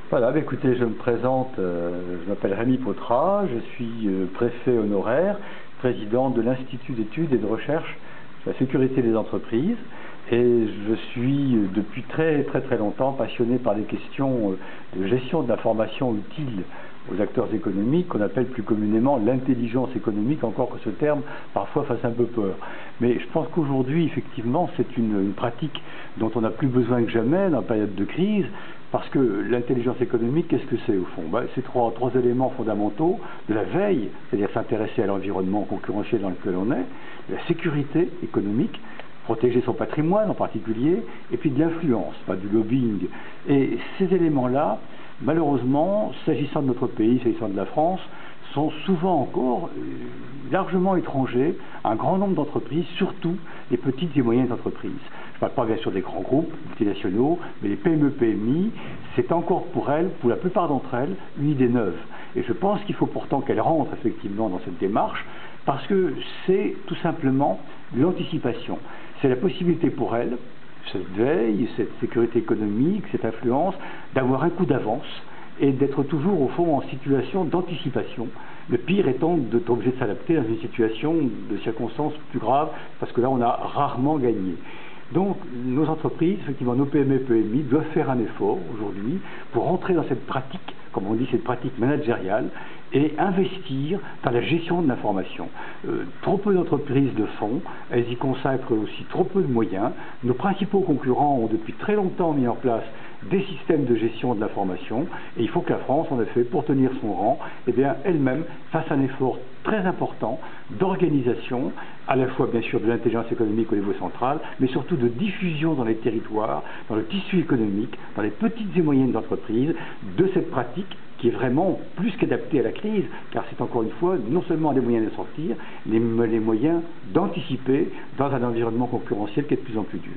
Voilà, écoutez, je me présente, je m'appelle Rémi Pautrat, je suis préfet honoraire, président de l'Institut d'études et de recherche sur la sécurité des entreprises, et je suis depuis très longtemps passionné par les questions de gestion de l'information utile aux acteurs économiques, qu'on appelle plus communément l'intelligence économique, encore que ce terme parfois fasse un peu peur. Mais je pense qu'aujourd'hui, effectivement, c'est une pratique dont on n'a plus besoin que jamais dans la période de crise, parce que l'intelligence économique, qu'est-ce que c'est au fond? C'est trois éléments fondamentaux de la veille, c'est-à-dire s'intéresser à l'environnement concurrentiel dans lequel on est, de la sécurité économique, protéger son patrimoine en particulier, et puis de l'influence, du lobbying. Et ces éléments-là, malheureusement, s'agissant de notre pays, s'agissant de la France, sont souvent encore largement étrangers à un grand nombre d'entreprises, surtout les petites et moyennes entreprises. Je ne parle pas bien sûr des grands groupes multinationaux, mais les PME-PMI, c'est encore pour elles, pour la plupart d'entre elles, une idée neuve. Et je pense qu'il faut pourtant qu'elles rentrent effectivement dans cette démarche, parce que c'est tout simplement l'anticipation. C'est la possibilité pour elles, cette veille, cette sécurité économique, cette influence, d'avoir un coup d'avance et d'être toujours au fond en situation d'anticipation. Le pire étant d'être obligé de s'adapter dans une situation de circonstances plus graves, parce que là on a rarement gagné. Donc nos entreprises, effectivement nos PME, PMI, doivent faire un effort aujourd'hui pour rentrer dans cette pratique, comme on dit, cette pratique managériale, et investir dans la gestion de l'information. Trop peu d'entreprises le font, elles y consacrent aussi trop peu de moyens. Nos principaux concurrents ont depuis très longtemps mis en place des systèmes de gestion de l'information, et il faut que la France, en effet, pour tenir son rang, elle-même fasse un effort très important d'organisation, à la fois bien sûr de l'intelligence économique au niveau central, mais surtout de diffusion dans les territoires, dans le tissu économique, dans les petites et moyennes entreprises, de cette pratique qui est vraiment plus qu'adaptée à la crise, car c'est encore une fois non seulement les moyens de sortir, les moyens d'anticiper dans un environnement concurrentiel qui est de plus en plus dur.